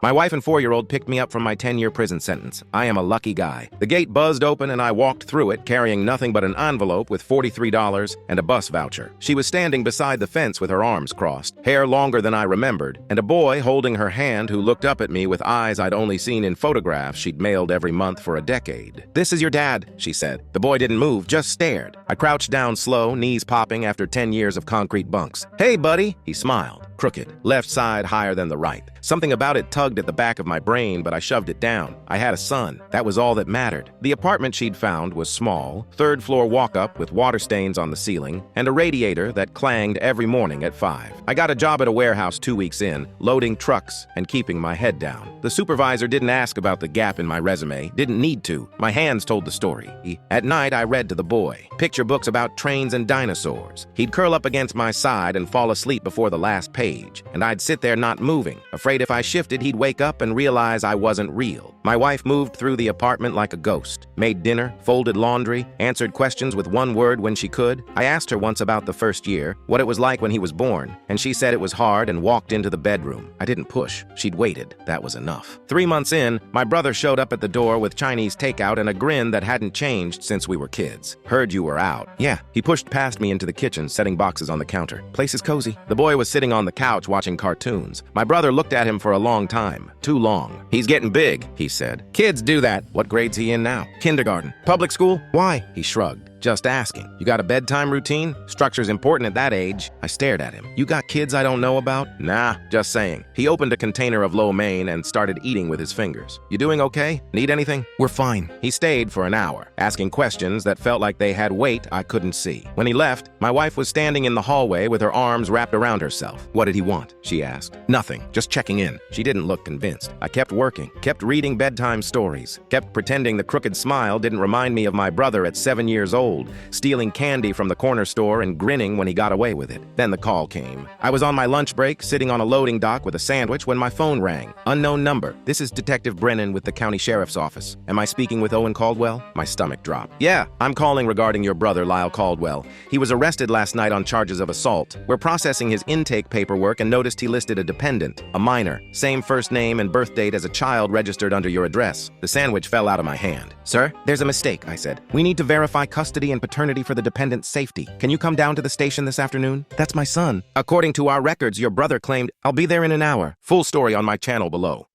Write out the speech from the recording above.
My wife and 4-year-old picked me up from my 10-year prison sentence. I am a lucky guy. The gate buzzed open and I walked through it carrying nothing but an envelope with $43 and a bus voucher. She was standing beside the fence with her arms crossed, hair longer than I remembered, and a boy holding her hand who looked up at me with eyes I'd only seen in photographs she'd mailed every month for a decade. "This is your dad," she said. The boy didn't move, just stared. I crouched down slow, knees popping after 10 years of concrete bunks. "Hey, buddy," he smiled. Crooked, left side higher than the right. Something about it tugged at the back of my brain, but I shoved it down. I had a son. That was all that mattered. The apartment she'd found was small, third-floor walk-up with water stains on the ceiling, and a radiator that clanged every morning at 5. I got a job at a warehouse 2 weeks in, loading trucks and keeping my head down. The supervisor didn't ask about the gap in my resume, didn't need to. My hands told the story. At night, I read to the boy. Picture books about trains and dinosaurs. He'd curl up against my side and fall asleep before the last page, and I'd sit there not moving, afraid if I shifted, he'd wake up and realize I wasn't real. My wife moved through the apartment like a ghost, made dinner, folded laundry, answered questions with one word when she could. I asked her once about the first year, what it was like when he was born, and she said it was hard and walked into the bedroom. I didn't push. She'd waited. That was enough. 3 months in, my brother showed up at the door with Chinese takeout and a grin that hadn't changed since we were kids. "Heard you were out." "Yeah." He pushed past me into the kitchen, setting boxes on the counter. "Place is cozy." The boy was sitting on the couch watching cartoons. My brother looked at him for a long time. Too long. "He's getting big," he said. "Kids do that." "What grade's he in now?" "Kindergarten." "Public school?" "Why?" He shrugged. "Just asking. You got a bedtime routine? Structure's important at that age." I stared at him. "You got kids I don't know about?" "Nah, just saying." He opened a container of lo mein and started eating with his fingers. "You doing okay? Need anything?" "We're fine." He stayed for an hour, asking questions that felt like they had weight I couldn't see. When he left, my wife was standing in the hallway with her arms wrapped around herself. "What did he want?" she asked. "Nothing, just checking in." She didn't look convinced. I kept working, kept reading bedtime stories, kept pretending the crooked smile didn't remind me of my brother at 7 years old, stealing candy from the corner store and grinning when he got away with it. Then the call came. I was on my lunch break, sitting on a loading dock with a sandwich when my phone rang. Unknown number. "This is Detective Brennan with the county sheriff's office. Am I speaking with Owen Caldwell?" My stomach dropped. "Yeah, I'm calling regarding your brother, Lyle Caldwell. He was arrested last night on charges of assault. We're processing his intake paperwork and noticed he listed a dependent, a minor, same first name and birth date as a child registered under your address." The sandwich fell out of my hand. "Sir, there's a mistake," I said. "We need to verify custody and paternity for the dependent's safety. Can you come down to the station this afternoon?" "That's my son. According to our records, your brother claimed..." "I'll be there in an hour." Full story on my channel below.